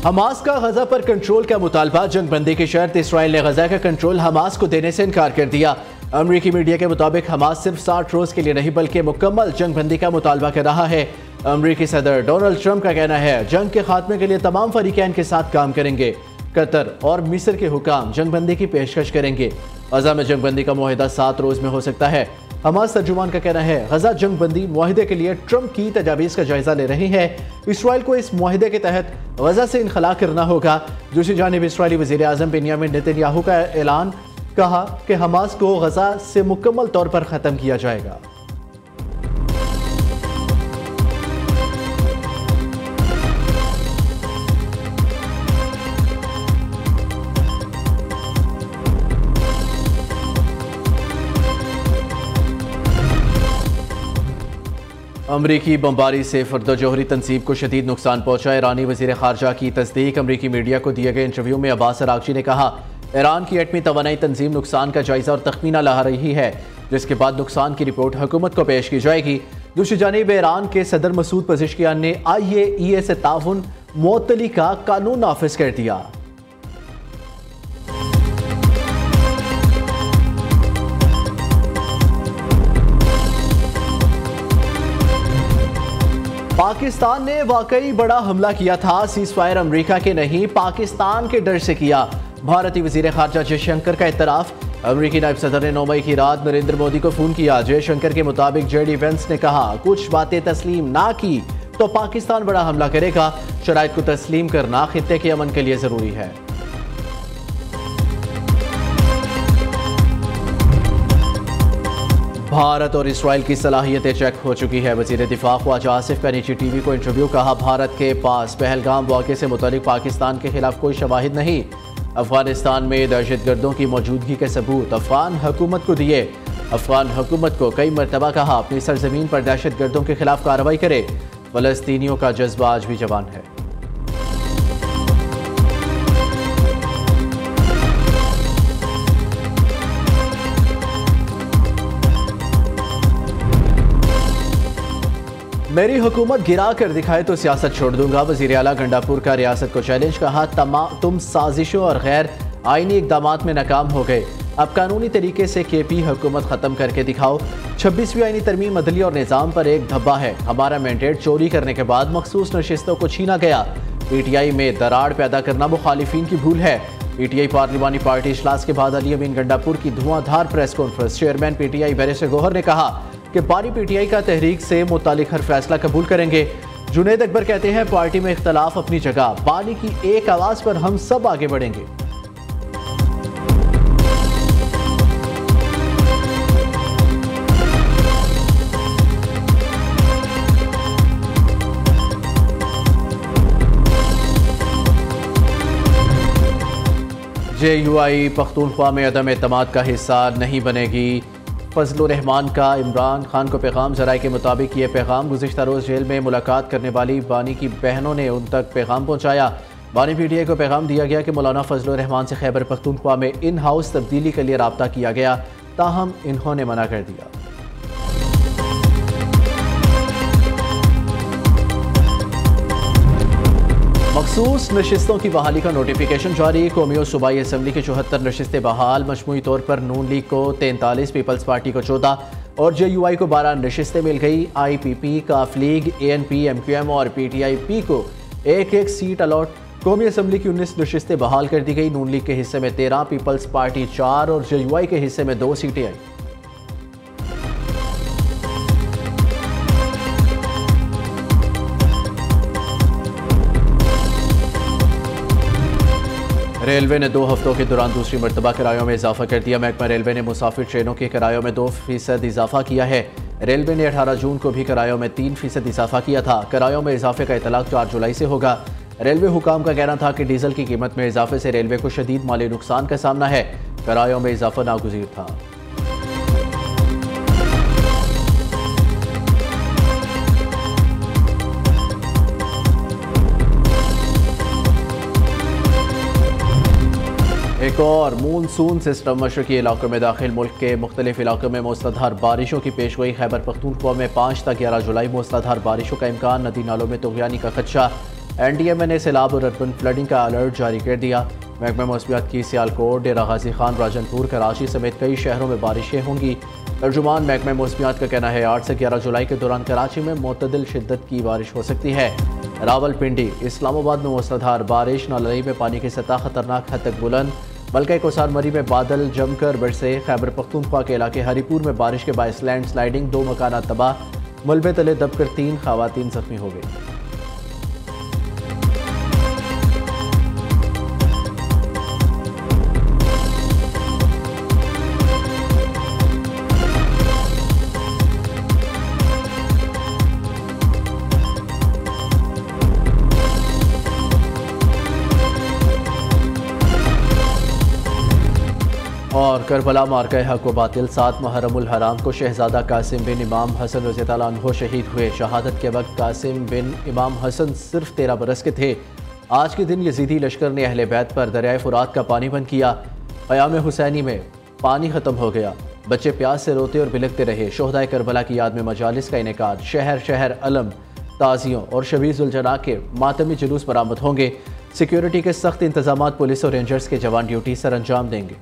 Hamas का गजा पर control का मुतालबा, जंग बंदी की शर्त, इसराइल ने गजा का कंट्रोल हमास को देने से इनकार कर दिया। अमरीकी मीडिया के मुताबिक हमास सिर्फ 60 रोज के लिए नहीं बल्कि मुकम्मल जंग बंदी का मुतालबा कर रहा है। अमरीकी सदर डोनाल्ड ट्रंप का कहना है जंग के खात्मे के लिए तमाम फरीकैन के साथ काम करेंगे। कतर और मिस्र के हुकाम जंग बंदी की पेशकश करेंगे। गजा में जंग बंदी का मुआहिदा 7 रोज में हो सकता है। हमास तर्जुमान का कहना है गजा जंग बंदी मुआहिदे के लिए ट्रंप की तजावीज़ का जायजा ले रही है। इसराइल को इस मुआहिदे के तहत गजा से इनखला करना होगा। दूसरी जानिब इसराइली वज़ीर आज़म बेंयामिन नेतन्याहू का ऐलान, कहा कि हमास को गजा से मुकम्मल तौर पर ख़त्म किया जाएगा। अमरीकी बमबारी से फर्द जोहरी तनसीब को शदीद नुकसान पहुंचा। ईरानी वज़ीर ख़ारजा की तस्दीक। अमरीकी मीडिया को दिए गए इंटरव्यू में अब्बास अरागची ने कहा ईरान की एटमी तवानाई तंजीम नुकसान का जायजा और तखमीना ला रही है, जिसके बाद नुकसान की रिपोर्ट हुकूमत को पेश की जाएगी। दूसरी जानिब ईरान के सदर मसूद पज़ेश्कियान ने IAEA से ताउन मुअत्तली का कानून नाफिज कर दिया। पाकिस्तान ने वाकई बड़ा हमला किया था, सीज फायर अमरीका के नहीं पाकिस्तान के डर से किया। भारतीय वज़ीर ख़ारजा जयशंकर का इतराफ़। अमरीकी नायब सदर ने 9 मई की रात नरेंद्र मोदी को फ़ोन किया। जयशंकर के मुताबिक JD वेंस ने कहा कुछ बातें तस्लीम ना की तो पाकिस्तान बड़ा हमला करेगा। शराइत को तस्लीम करना खित्ते के अमन के लिए ज़रूरी है। भारत और इसराइल की सलाहियतें चेक हो चुकी है। वज़ीर दिफा ख्वाजा आसिफ का निजी TV को इंटरव्यू। कहा भारत के पास पहलगाम वाक़े से मुतालिक पाकिस्तान के खिलाफ कोई शवाहिद नहीं। अफगानिस्तान में दहशतगर्दों की मौजूदगी के सबूत अफगान हुकूमत को दिए। अफगान हुकूमत को कई मरतबा कहा अपनी सरजमीन पर दहशतगर्दों के खिलाफ कार्रवाई करे। फ़लस्तीनियों का जज्बा आज भी जवान है। मेरी हुकूमत गिरा कर दिखाए तो सियासत छोड़ दूंगा। वज़ीर आला गंडापुर का रियासत को चैलेंज। कहा तुम साजिशों और गैर आईनी इक़दामात में नाकाम हो गए, अब कानूनी तरीके से KP हुकूमत ख़त्म करके दिखाओ। 26वीं आईनी तरमीम अदली और निज़ाम पर एक धब्बा है। हमारा मैंडेट चोरी करने के बाद मखसूस नशिस्तों को छीना गया। PTI में दरार पैदा करना मुखालिफिन की भूल है। PTI पार्लिमानी पार्टी इजलास के बाद अली अमीन गंडापुर की धुआंधार press conference. Chairman PTI barrister Gohar ने कहा कि बारी PTI का तहरीक से मुतालिक हर फैसला कबूल करेंगे। जुनैद अकबर कहते हैं पार्टी में इख्तलाफ अपनी जगह, बानी की एक आवाज़ पर हम सब आगे बढ़ेंगे। JUI पख्तूनख्वा में अदम एतमाद का हिस्सा नहीं बनेगी। फजलुर रहमान का इमरान खान को पैगाम। ज़राए के मुताबिक ये पैगाम गुज़िश्ता रोज़ जेल में मुलाकात करने वाली बानी की बहनों ने उन तक पैगाम पहुँचाया। बानी PTI को पैगाम दिया गया कि मौलाना फजलुर रहमान से खैबर पख्तूनख्वा में इन हाउस तब्दीली के लिए राब्ता किया गया, ताहम इन्होंने मना कर दिया। मखसूस नशिस्तों की बहाली का नोटिफिकेशन जारी। कौमी और सूबाई असम्बली की 74 नशिस्तें बहाल। मजमूई तौर पर नून लीग को 43, पीपल्स पार्टी को 14 और JUI को 12 नशिस्तें मिल गई। IPP, काफ लीग, ANP, MQM और PTIP को एक एक सीट अलॉट। कौमी असम्बली की 19 नशिस्तें बहाल कर दी गई। नून लीग के हिस्से में 13, पीपल्स पार्टी 4 और JUI के हिस्से में 2 सीटें आई। रेलवे ने 2 हफ्तों के दौरान दूसरी मरतबा किरायों में इजाफा कर दिया। महकमा रेलवे ने मुसाफिर ट्रेनों के किरायों में 2% इजाफा किया है। रेलवे ने 18 जून को भी किरायों में 3% इजाफा किया था। किरायों में इजाफे का इतलाक 4 जुलाई से होगा। रेलवे हुकाम का कहना था कि डीजल की कीमत में इजाफे से रेलवे को शदीद माली नुकसान का सामना है। किरायों में इजाफा नागुज़ीर था। एक और मानसून सिस्टम मशरकी इलाकों में दाखिल। मुल्क के मुख्तलिफ इलाकों में मूसलाधार बारिशों की पेशगोई। खैबर पख्तूनख्वा में 5 तक 11 जुलाई मूसलाधार बारिशों का इम्कान। नदी नालों में तुग़यानी का खदशा। NDMA ने सैलाब और अर्बन फ्लडिंग का अलर्ट जारी कर दिया। महकमा मौसमियात की सियालकोट, डेरा गाजी खान, राजनपुर, कराची समेत कई शहरों में बारिशें होंगी। तर्जुमान महकमा मौसमियात का कहना है 8 से 11 जुलाई के दौरान कराची में मुतदिल शिद्दत की बारिश हो सकती है। रावलपिंडी, इस्लामाबाद में मूसलाधार बारिश, नालई में पानी की सतह खतरनाक हद तक बुलंद। बल्कि कोसार मरी में बादल जमकर बरसे। खैबर पख्तूनख्वा के इलाके हरीपुर में बारिश के बायस लैंड स्लाइडिंग, 2 मकानात तबाह। मलबे तले दबकर 3 खवातीन जख्मी हो गई। और करबला मार्का हक व बातिल 7 मुहर्रमुल हराम को शहजादा कासिम बिन इमाम हसन रज़ी अल्लाह अन्हु शहीद हुए। शहादत के वक्त कासिम बिन इमाम हसन सिर्फ 13 बरस के थे। आज के दिन यजीदी लश्कर ने अहले बैत पर दरियाए फुरात का पानी बंद किया। क़याम हुसैनी में पानी ख़त्म हो गया। बच्चे प्यास से रोते और बिलखते रहे। शोहदाए करबला की याद में मजालिस का इनेकाद। शहर शहर अलम, ताज़ियों और शबीज़ उल जना के मातमी जुलूस बरामद होंगे। सिक्योरिटी के सख्त इंतजाम, पुलिस और रेंजर्स के जवान ड्यूटी सर अंजाम देंगे।